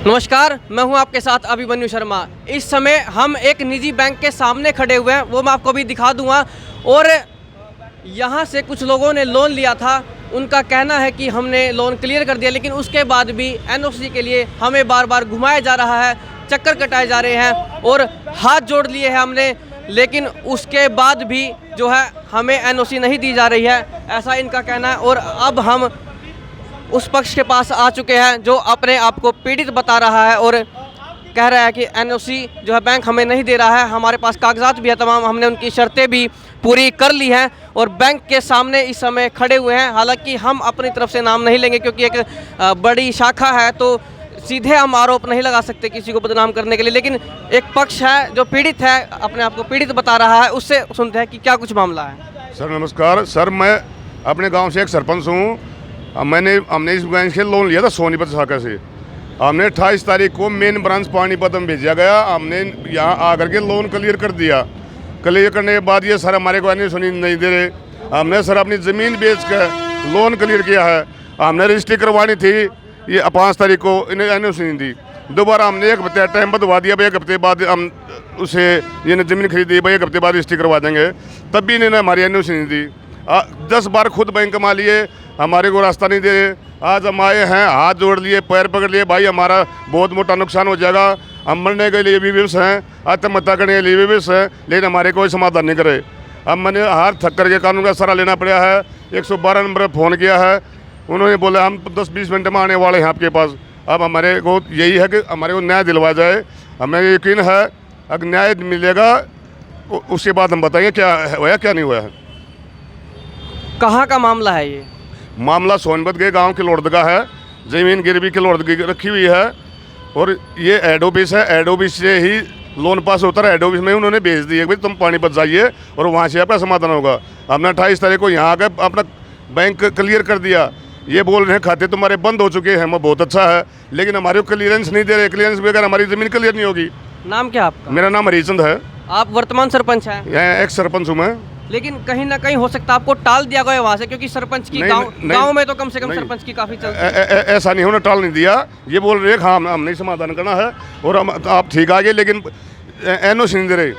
नमस्कार, मैं हूं आपके साथ अभिमन्यु शर्मा। इस समय हम एक निजी बैंक के सामने खड़े हुए हैं, वो मैं आपको अभी दिखा दूंगा। और यहां से कुछ लोगों ने लोन लिया था, उनका कहना है कि हमने लोन क्लियर कर दिया, लेकिन उसके बाद भी एनओसी के लिए हमें बार बार घुमाया जा रहा है, चक्कर कटाए जा रहे हैं और हाथ जोड़ लिए हैं हमने, लेकिन उसके बाद भी जो है हमें एनओसी नहीं दी जा रही है, ऐसा इनका कहना है। और अब हम उस पक्ष के पास आ चुके हैं जो अपने आप को पीड़ित बता रहा है और कह रहा है कि एनओसी जो है बैंक हमें नहीं दे रहा है, हमारे पास कागजात भी है तमाम, हमने उनकी शर्तें भी पूरी कर ली हैं और बैंक के सामने इस समय खड़े हुए हैं। हालांकि हम अपनी तरफ से नाम नहीं लेंगे क्योंकि एक बड़ी शाखा है, तो सीधे हम आरोप नहीं लगा सकते किसी को बदनाम करने के लिए, लेकिन एक पक्ष है जो पीड़ित है, अपने आप को पीड़ित बता रहा है, उससे सुनते हैं कि क्या कुछ मामला है। सर नमस्कार। सर मैं अपने गांव से एक सरपंच हूँ। हमने इस बैंक से लोन लिया था सोनीपत शाखा से। हमने 28 तारीख को मेन ब्रांच पानीपत में भेजा गया। हमने यहाँ आकर के लोन क्लियर कर दिया। क्लियर करने के बाद ये सर हमारे को एनओसी नहीं दे रहे। हमने सर अपनी ज़मीन बेच कर लोन क्लियर किया है। हमने रजिस्ट्री करवानी थी, ये 5 तारीख को इन्हें एनओसी नहीं दी। दोबारा हमने एक हफ्ते टाइम बदवा दिया, भाई एक हफ्ते बाद हम उसे ये ज़मीन खरीदी, भाई एक हफ्ते बाद रजिस्ट्री करवा देंगे, तब भी इन्होंने हमारी एनओसी नहीं दी। 10 बार खुद बैंक मा लिए, हमारे को रास्ता नहीं दे रहे। आज हम आए हैं, हाथ जोड़ लिए, पैर पकड़ लिए, भाई हमारा बहुत मोटा नुकसान हो जाएगा, हम मरने के लिए भी विवश हैं, आत्महत्या करने के लिए भी विवश हैं, लेकिन हमारे कोई समाधान नहीं करे। अब मैंने हाथ थक करके कानून का सहारा लेना पड़ा है। 112 नंबर पर फ़ोन किया है, उन्होंने बोला हम 10-20 मिनट में आने वाले हैं आपके पास। अब हमारे को यही है कि हमारे को न्याय दिलवा जाए। हमें यकीन है अगर न्याय मिलेगा उसके बाद हम बताएंगे क्या हुआ क्या नहीं हुआ है। कहाँ का मामला है ये? मामला सोनभद्र के गांव के लोड़दगा है। ज़मीन गिरवी के लोड़दगी रखी हुई है और ये हेड ऑफिस है। हेड ऑफिस से ही लोन पास होता है। हेड ऑफिस में उन्होंने भेज दिया भाई तुम पानीपत जाइए और वहाँ से आपका समाधान होगा। हमने 28 तारीख को यहाँ आकर अपना बैंक क्लियर कर दिया। ये बोल रहे हैं खाते तुम्हारे बंद हो चुके हैं, बहुत अच्छा है, लेकिन हमारे को क्लियरेंस नहीं दे रहे। क्लियरेंस बगैर हमारी ज़मीन क्लियर नहीं होगी। नाम क्या आपका? मेरा नाम हरीचंद है। आप वर्तमान सरपंच हैं? यहाँ एक्स सरपंच हूँ मैं। लेकिन कहीं ना कहीं हो सकता है आपको टाल दिया गया वहाँ से, क्योंकि सरपंच की गांव में तो कम से कम सरपंच की काफ़ी चलती है। ऐसा नहीं, उन्होंने टाल नहीं दिया। ये बोल रहे हैं हाँ हम नहीं समाधान करना है और हम आप ठीक आ गए, लेकिन एनओसी नहीं दे रहे।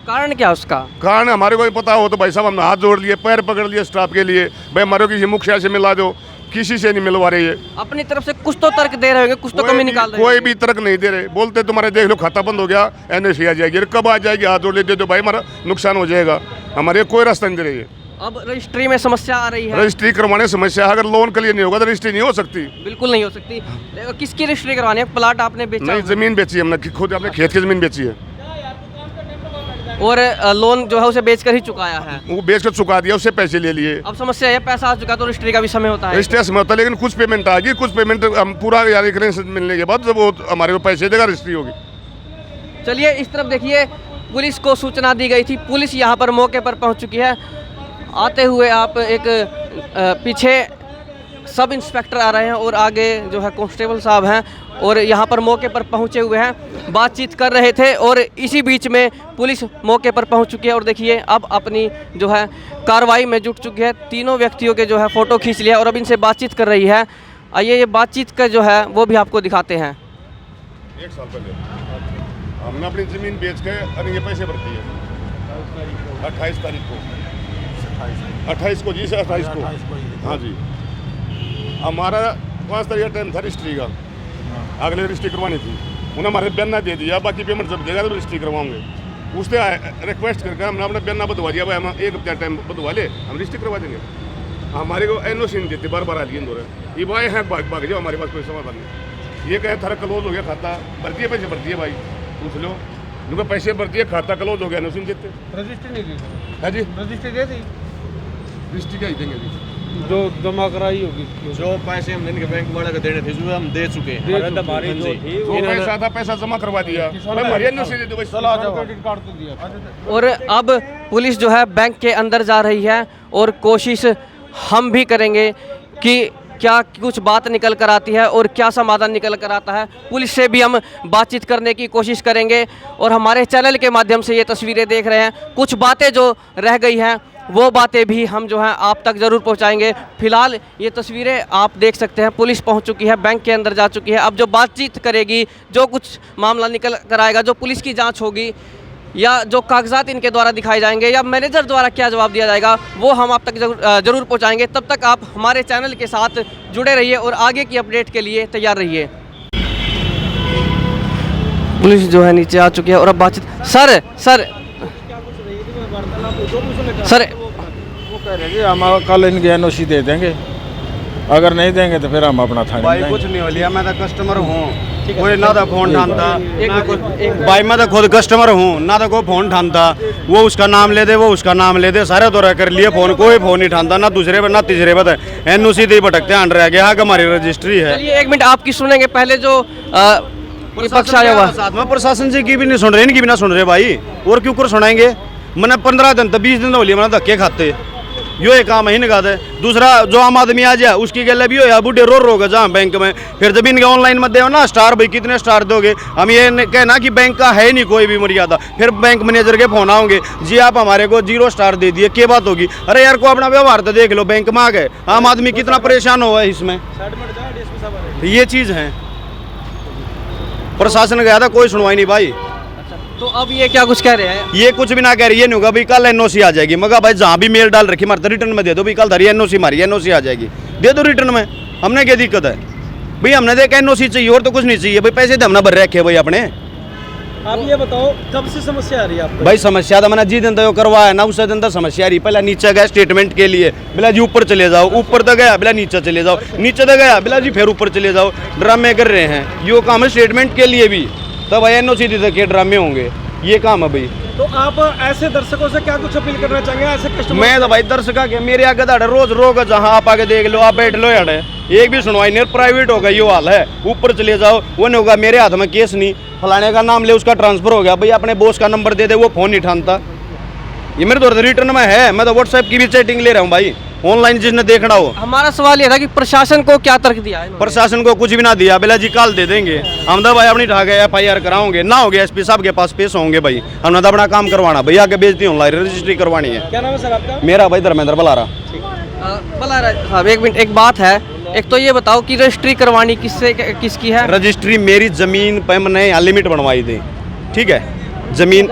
कारण क्या उसका? कारण हमारे को पता हो तो भाई साहब हमने हाथ जोड़ लिए, पैर पकड़ लिए स्टाफ के लिए, भाई हमारे को किसी मुखिया से मिला दो, किसी से नहीं मिलवा रही है। अपनी तरफ से कुछ तो तर्क दे रहे होंगे, कुछ तो कमी निकाल रहे हैं। कोई भी तर्क नहीं दे रहे। बोलते तुम्हारे देख लो खाता बंद हो गया, एनओसी आ जाएगी। कब आ जाएगी? हाथ जोड़ लेते तो भाई हमारा नुकसान हो जाएगा। हमारे कोई रास्ता नहीं दे रही है। अब रजिस्ट्री में समस्या आ रही है। रजिस्ट्री करवाने समस्या है। अगर लोन क्लियर नहीं होगा तो रजिस्ट्री नहीं हो सकती। बिल्कुल नहीं हो सकती। किसकी रजिस्ट्री करवानी है? प्लाट आपने बेचा? नहीं, जमीन बेची हमने, खुद अपने खेत की जमीन बेची है और लोन जो है उसे बेचकर ही चुकाया है। वो बेचकर चुका दिया, उससे पैसे ले लिए। अब समस्या है पैसा आ चुका तो रजिस्ट्री का भी समय होता है। रजिस्ट्री समय होता है, लेकिन कुछ पेमेंट आ गई, कुछ पेमेंट हम पूरा यानी मिलने के बाद जब वो हमारे को पैसे देगा रजिस्ट्री होगी। चलिए इस तरफ देखिए, पुलिस को सूचना दी गई थी, पुलिस यहाँ पर मौके पर पहुँच चुकी है। आते हुए आप एक पीछे सब इंस्पेक्टर आ रहे हैं और आगे जो है कांस्टेबल साहब हैं और यहाँ पर मौके पर पहुँचे हुए हैं, बातचीत कर रहे थे और इसी बीच में पुलिस मौके पर पहुँच चुकी है और देखिए अब अपनी जो है कार्रवाई में जुट चुकी है। तीनों व्यक्तियों के जो है फ़ोटो खींच लिया और अब इनसे बातचीत कर रही है। आइए ये बातचीत का जो है वो भी आपको दिखाते हैं। 1 साल पहले हमने अपनी ज़मीन बेच के ये पैसे भर दिए 28 तारीख को, 28 को जी से 28 को। हाँ जी, हमारा 5 तारीख का टाइम था रजिस्ट्री का, अगले रजिस्ट्री करवानी थी। उन्होंने हमारे बयाना दे दिया, बाकी पेमेंट जब देगा तो रजिस्ट्री करवाऊंगे। उससे रिक्वेस्ट करके हमने अपना बयाना बदवा दिया, भाई हम 1 हफ्ते टाइम बदवा ले, हम रजिस्ट्री करवा देंगे। हमारे को एनओसी नहीं देते, बार बार आ लिए ये भाई हैं भाग जाओ, हमारे पास कोई समाधान नहीं। ये कहे थारा क्लोज हो गया खाता, भर दिए पैसे भर दिए, भाई पूछ लो, उनके पैसे भर दिए, खाता क्लोज हो गया, एनओसी नहीं देते। रजिस्ट्री नहीं दी है जी, रजिस्ट्री दे दी, रजिस्ट्री क्या ही देंगे जी, जो जमा कराई होगी, जो पैसे हम इनके बैंक वाले को देने थे जो हम दे चुके हैं। जो पैसा था पैसा जमा करवा दिया, एनओसी दे दो भाई, क्रेडिट कार्ड तो दिया। और अब पुलिस जो है बैंक के अंदर जा रही है और कोशिश हम भी करेंगे कि क्या कुछ बात निकल कर आती है और क्या समाधान निकल कर आता है। पुलिस से भी हम बातचीत करने की कोशिश करेंगे और हमारे चैनल के माध्यम से ये तस्वीरें देख रहे हैं, कुछ बातें जो रह गई हैं वो बातें भी हम जो है आप तक ज़रूर पहुंचाएंगे। फिलहाल ये तस्वीरें आप देख सकते हैं, पुलिस पहुंच चुकी है, बैंक के अंदर जा चुकी है। अब जो बातचीत करेगी, जो कुछ मामला निकल कर आएगा, जो पुलिस की जांच होगी या जो कागजात इनके द्वारा दिखाए जाएंगे या मैनेजर द्वारा क्या जवाब दिया जाएगा, वो हम आप तक जरूर पहुंचाएंगे। तब तक आप हमारे चैनल के साथ जुड़े रहिए और आगे की अपडेट के लिए तैयार रहिए। पुलिस जो है नीचे आ चुकी है और अब बातचीत सर वो कह रहे हैं हम कल इनके एनओसी दे देंगे, अगर नहीं देंगे तो फिर हम अपना थाने भाई कुछ नहीं हो लिया, मैं तो कस्टमर हूँ, कोई ना तो फोन ठानता भाई, मैं तो खुद कस्टमर हूँ, ना तो कोई फोन ठानता, वो उसका नाम ले दे, वो उसका नाम ले दे, सारे तो रह कर लिए फोन, कोई फोन नहीं ठानता, ना दूसरे पर ना तीसरे पर, एनओसी दे भटकते हैं रह गया, हमारी रजिस्ट्री है। चलिए 1 मिनट आपकी सुनेंगे, पहले जो विपक्ष आया हुआ साथ में प्रशासन जी की भी नहीं सुन रहे, इनकी भी ना सुन रहे भाई, और क्यों कर सुनाएंगे। मैंने 15 दिन तो 20 दिन हो लिए, मैंने धक्के खाते, यो एक काम ही निकाल दे। दूसरा जो आम आदमी आ जाए उसकी गले भी हो या बूढ़े रो रोगा जहाँ बैंक में, फिर जब इनके ऑनलाइन मत दे ना स्टार, भाई कितने स्टार दोगे, हम ये कहना कि बैंक का है नहीं कोई भी मर्यादा, फिर बैंक मैनेजर के फोन आओगे, जी आप हमारे को 0 स्टार दे दिए, क्या बात होगी। अरे यार को अपना व्यवहार तो देख लो, बैंक में आ गए, आम आदमी कितना परेशान हुआ है इसमें, ये चीज़ है। प्रशासन गया था, कोई सुनवाई नहीं भाई। तो अब ये क्या कुछ कह रहे हैं? ये कुछ भी ना कह रही, ये नहीं होगा भाई कल एनओसी आ जाएगी, मगर भाई जहाँ भी मेल डाल रखी मारता रिटर्न में दे दो भाई, कल धरी एनओसी मारी, एनओसी आ जाएगी, दे दो रिटर्न में, हमने क्या दिक्कत है भाई, हमने देखा एनओसी चाहिए और तो कुछ नहीं चाहिए भाई, पैसे तो हमने भर रखे भाई अपने। आप ये बताओ कब से समस्या आ रही है आपको? भाई समस्या तो मैंने जी दिन तो करवाया ना, उससे दिन तो समस्या आ रही, पहले नीचे गया स्टेटमेंट के लिए, बिला जी ऊपर चले जाओ, ऊपर तो गया बिला नीचे चले जाओ, नीचे तो गया बिला जी फिर ऊपर चले जाओ, ड्रामे कर रहे हैं, यो काम है स्टेटमेंट के लिए भी, तब भाई एनओसी दे के ड्रामे होंगे, ये काम है भाई। तो आप ऐसे दर्शकों से क्या कुछ अपील करना चाहेंगे, ऐसे कस्टमर? मैं तो भाई दर्शक के मेरे आगे दाड़े रोज रोग जहाँ आप आके देख लो, आप बैठ लो यार, एक भी सुनवाई नहीं, प्राइवेट होगा ये हाल है, ऊपर चले जाओ वो नहीं होगा, मेरे हाथ में केस नहीं, फलाने का नाम ले उसका ट्रांसफर हो गया भाई, अपने बॉस का नंबर दे दे, वो फोन नहीं ठानता, ये मेरे तो रिटर्न में है, मैं तो व्हाट्सएप की भी चैटिंग ले रहा हूँ भाई, ऑनलाइन जिसने देखना हो। हमारा सवाल ये था कि प्रशासन को क्या तर्क दिया है? प्रशासन को कुछ भी ना दिया, बेला जी कल दे देंगे, हम तो भाई अपनी ढाके FIR कराओगे, ना हो गया एसपी साहब के पास पेश होंगे भाई, हमने तो अपना काम करवाना भाई, आगे बेचती ऑनलाइन रजिस्ट्री करवानी है। क्या नाम है सर आपका? मेरा भाई धर्मेंद्र बलारा। बलारा साहब 1 मिनट, एक बात है, एक तो ये बताओ कि रजिस्ट्री करवानी किसकी है? रजिस्ट्री मेरी जमीन पे मैंने यहाँ लिमिट बनवाई थी, ठीक है, जमीन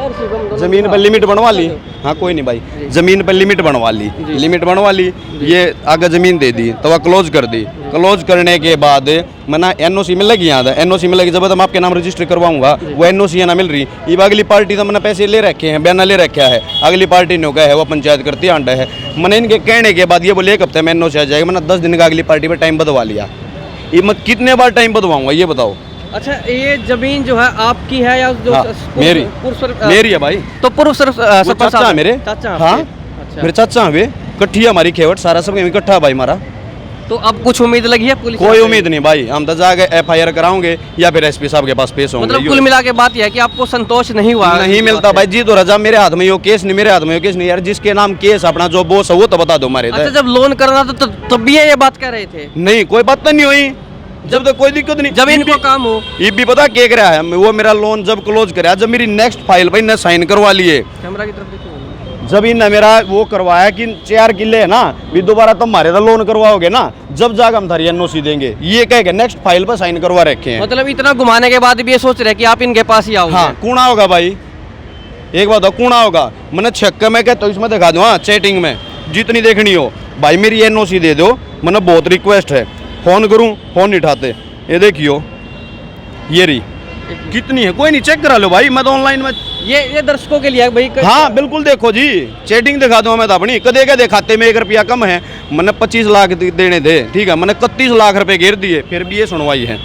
पर लिमिट बनवा ली, हाँ कोई नहीं भाई, जमीन पर लिमिट बनवा ली, ये आगे जमीन दे दी तो वह क्लोज कर दी, क्लोज करने के बाद मैंने एनओसी में लगी, यहाँ एनओसी में लगी, जब मैं आपके नाम रजिस्टर करवाऊंगा वो एनओसी ना मिल रही, ये अगली पार्टी तो मैंने पैसे ले रखे हैं, बयाना ले रखा है, अगली पार्टी ने गया है वो पंचायत करती आंडा है, मैंने इनके कहने के बाद ये बोले 1 हफ्ते में एनओसी आ जाएगा, मैंने 10 दिन का अगली पार्टी पर टाइम बदवा लिया, ये मैं कितने बार टाइम बदवाऊंगा ये बताओ। अच्छा, ये जमीन जो है आपकी है या जो हाँ, मेरी है भाई, तो पूर्व सरपंच चाचा है मेरे, चाचा? हाँ अच्छा। मेरे चाचा वे, कट्ठी हमारी खेवट सारा सब इकट्ठा भाई हमारा। तो अब कुछ उम्मीद लगी है पुलिस? कोई उम्मीद नहीं भाई, हम तो जाके FIR कराओगे या फिर एसपी साहब के पास पेश होंगे। मतलब कुल मिला के बात यह है कि आपको संतोष नहीं हुआ? नहीं मिलता भाई जी, तो रजा मेरे हाथ में यो केस नहीं, मेरे हाथ में यो केस नहीं यार, जिसके नाम केस अपना जो बॉस है वो तो बता दो हमारे। अच्छा, जब लोन करना था तब भी ये बात कह रहे थे? नहीं कोई बात तो नहीं हुई, जब तक कोई दिक्कत नहीं, जब इनको काम हो। ये भी पता क्या करा है, वो मेरा लोन जब क्लोज कराया, जब मेरी नेक्स्ट फाइल भाई ने साइन करवा लिए, कैमरा की तरफ देखिए, जब इनने मेरा वो करवाया कि 4 किले है ना, भी दोबारा तुम हमारे तो लोन करवाओगे ना, जब जाकर हम थारी एनओसी देंगे, ये कह के नेक्स्ट फाइल पर साइन करवा रखे हैं। मतलब इतना घुमाने के बाद भी ये सोच रहे कि आप इनके पास ही आओगे? हाँ, कूड़ा होगा भाई, एक बात कूड़ा होगा, मैंने छक्के में क्या तो इसमें दिखा दो, हाँ चैटिंग में जितनी देखनी हो भाई, मेरी एनओसी दे दो, मैंने बहुत रिक्वेस्ट है, फोन करूँ फोन नहीं उठाते, ये देखियो ये रही कितनी है, कोई नहीं चेक करा लो भाई, मैं तो ऑनलाइन में, ये दर्शकों के लिए भाई। हाँ बिल्कुल देखो जी, चैटिंग दिखा दो मैं तो अपनी, कदे कदे खाते में 1 रुपया कम है, मैंने 25 लाख देने थे, ठीक है, मैंने 31 लाख रुपए घेर दिए, फिर भी ये सुनवाई है,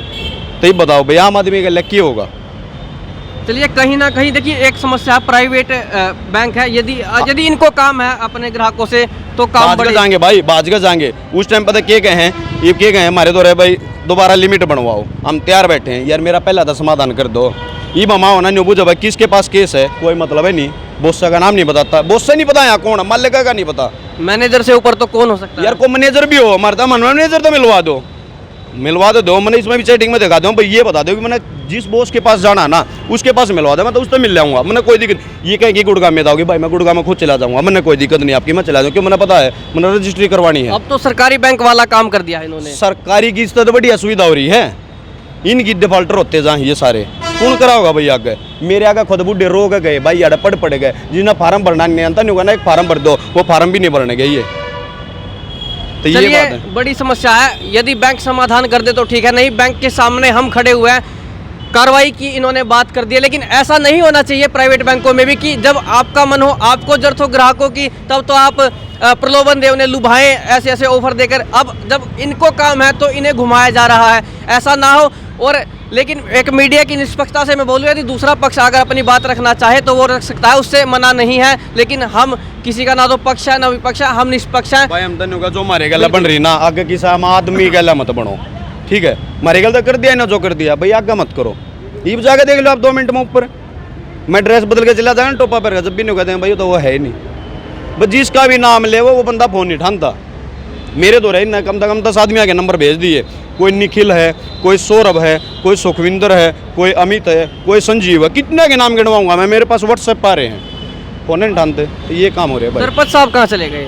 तो ये बताओ भाई आम आदमी का लक्की होगा। चलिए, कहीं ना कहीं देखिए एक समस्या प्राइवेट बैंक है, यदि इनको काम है अपने ग्राहकों से तो काम बढ़ जाएंगे भाई, बाज के जाएंगे। उस टाइम पता क्या कहे, ये क्या कहे हमारे तो रहे भाई दोबारा लिमिट बनवाओ, हम तैयार बैठे हैं यार, मेरा पहला था समाधान कर दो, ये मामा होना नहीं बुझा भाई, किसके पास केस है कोई मतलब है नहीं, बॉस का नाम नहीं बताता, बॉस से नहीं पता यहाँ कौन है, मालिक का नहीं पता, मैनेजर से ऊपर तो कौन हो सकता है यार, को मैनेजर भी हो हमारे तो मैनेजर तो मिलवा दो, मिलवा दो मैंने इसमें भी चैटिंग में दिखा दो भाई, ये बता दो कि मैंने जिस बॉस के पास जाना है ना उसके पास मिलवा दो, मैं तो उससे मिल जाऊंगा, मैंने कोई दिक्कत। ये कहें कि गुड़गांव में जाओगे भाई, मैं गुड़गांव में खुद चला जाऊंगा, मैंने कोई दिक्कत नहीं आपकी, मैं चला जाऊँ, क्यों मैंने पता है मैंने रजिस्ट्री करवानी है। अब तो सरकारी बैंक वाला काम कर दिया है इन्होंने। सरकारी की तो बढ़िया सुविधा हो रही है, इनकी डिफॉल्टर होते जहाँ ये सारे कौन कराओगा भाई? आगे मेरे आगे खुद बुढ़े रोग गए भाई, यार पड़ गए, जिन्हें फार्म भरना नहीं आता नहीं होगा ना, एक फार्म भर दो, वो फार्म भी नहीं भरने गए ये, तो ये चलिए बात है। बड़ी समस्या है, यदि बैंक समाधान कर दे तो ठीक है, नहीं बैंक के सामने हम खड़े हुए हैं, कार्रवाई की इन्होंने बात कर दी है। लेकिन ऐसा नहीं होना चाहिए प्राइवेट बैंकों में भी कि जब आपका मन हो, आपको जरूरत हो ग्राहकों की, तब तो आप प्रलोभन दे, उन्हें लुभाएं ऐसे ऐसे ऑफर देकर। अब जब इनको काम है तो इन्हें घुमाया जा रहा है, ऐसा ना हो। और लेकिन एक मीडिया की निष्पक्षता से मैं बोलूँ, यदि दूसरा पक्ष अगर अपनी बात रखना चाहे तो वो रख सकता है, उससे मना नहीं है। लेकिन हम किसी का ना तो पक्ष है ना विपक्ष है, हम निष्पक्ष हैं। भाई हम धन्य जो हमारे गला बन रही ना, आगे किसी आम आदमी गला मत बनो, ठीक है? हमारे गल तो कर दिया ना जो कर दिया भाई, आगे मत करो। ये जाके देख लो आप 2 मिनट में ऊपर, मैं ड्रेस बदल के चला जाऊँ टोपा पर, जब भी नहीं कहते हैं भाई तो वो है ही नहीं, बस जिसका भी नाम ले वो बंदा फोन नहीं उठाता। मेरे तो रहे ना कम से कम 10 आदमी आगे नंबर भेज दिए, कोई निखिल है, कोई सौरभ है, कोई सुखविंदर है, कोई अमित है, कोई संजीव है, कितने के नाम गिनवाऊंगा मैं? मेरे पास व्हाट्सएप आ रहे हैं, फोन नहीं उठाते, तो ये काम हो रहा है भाई। सरपंच साहब कहाँ चले गए?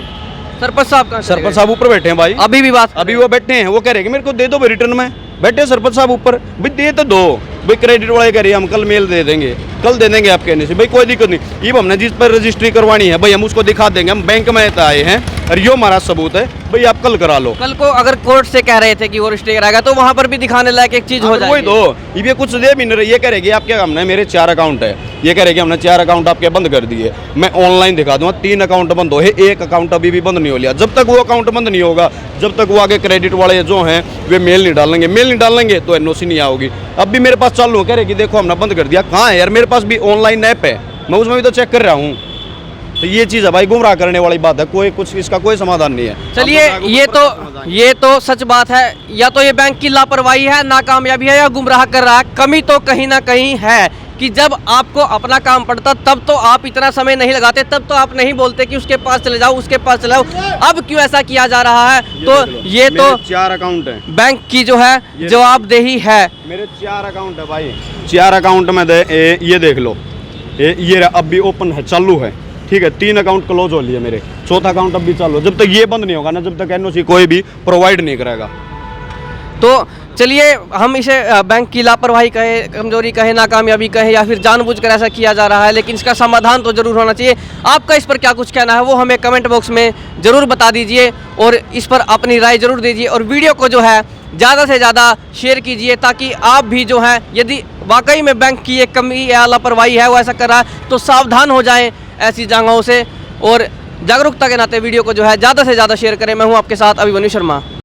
सरपंच साहब कहाँ चले सरपंच गए? साहब ऊपर बैठे हैं भाई, अभी भी बात अभी वो बैठे हैं, वो कह रहे हैं कि मेरे को दे दो भाई रिटर्न में, बैठे सरपंच साहब ऊपर, भाई दे तो दो भाई, क्रेडिट वाले कह रहे हैं हम कल मेल दे देंगे, कल दे देंगे आप कहने से, भाई कोई दिक्कत नहीं। ये हमने जिस पर रजिस्ट्री करवानी है भाई हम उसको दिखा देंगे, हम बैंक में आए हैं और यो हमारा सबूत है भाई, आप कल करा लो। कल को अगर कोर्ट से कह रहे थे कि वो रजिस्ट्री कराएगा तो वहां पर भी दिखाने लायक एक चीज हो वही जाएगी। दो, ये कुछ दे भी नहीं रही, ये कह रहे कि आपके हमने मेरे 4 अकाउंट है, ये कह रहे कि हमने 4 अकाउंट आपके बंद कर दिए, मैं ऑनलाइन दिखा दूंगा 3 अकाउंट बंद हो है, 1 अकाउंट अभी भी बंद नहीं हो लिया। जब तक वो अकाउंट बंद नहीं होगा, जब तक वो आगे क्रेडिट वाले जो हैं वे मेल नहीं डालेंगे, मेल नहीं डालेंगे तो एनओसी नहीं आओगी। अब भी मेरे पास चालू कह रहे कि देखो हमने बंद कर दिया, कहाँ है यार? मेरे पास भी ऑनलाइन ऐप है, मैं उसमें भी तो चेक कर रहा हूँ। तो ये चीज़ है भाई, गुमराह करने वाली बात है, कोई कुछ इसका कोई समाधान नहीं है। चलिए ये तो सच बात है, या तो ये बैंक की लापरवाही है, नाकामयाबी है, या गुमराह कर रहा है। कमी तो कहीं ना कहीं है कि जब आपको अपना काम पड़ता तब तो आप इतना समय नहीं लगाते, तब तो आप नहीं बोलते कि उसके पास चले जाओ, उसके पास चले जाओ। अब क्यों ऐसा किया जा रहा है? तो ये तो 4 अकाउंट है, बैंक की जो है जवाबदेही है। मेरे 4 अकाउंट है भाई, 4 अकाउंट में ये देख लो, ये अब भी ओपन है, चालू है, ठीक है? 3 अकाउंट क्लोज हो लिए मेरे, 4था अकाउंट अब भी चालू है। जब तक ये बंद नहीं होगा ना, जब तक एनओसी कोई भी प्रोवाइड नहीं करेगा। तो चलिए हम इसे बैंक की लापरवाही कहे, कमजोरी कहे, नाकामयाबी कहे, या फिर जानबूझकर ऐसा किया जा रहा है, लेकिन इसका समाधान तो जरूर होना चाहिए। आपका इस पर क्या कुछ कहना है वो हमें कमेंट बॉक्स में ज़रूर बता दीजिए और इस पर अपनी राय ज़रूर दीजिए, और वीडियो को जो है ज़्यादा से ज़्यादा शेयर कीजिए, ताकि आप भी जो है यदि वाकई में बैंक की एक कमी या लापरवाही है, वो ऐसा कर रहा है, तो सावधान हो जाएं ऐसी जगहों से, और जागरूकता के नाते वीडियो को जो है ज़्यादा से ज़्यादा शेयर करें। मैं हूँ आपके साथ अभिमन्यु शर्मा।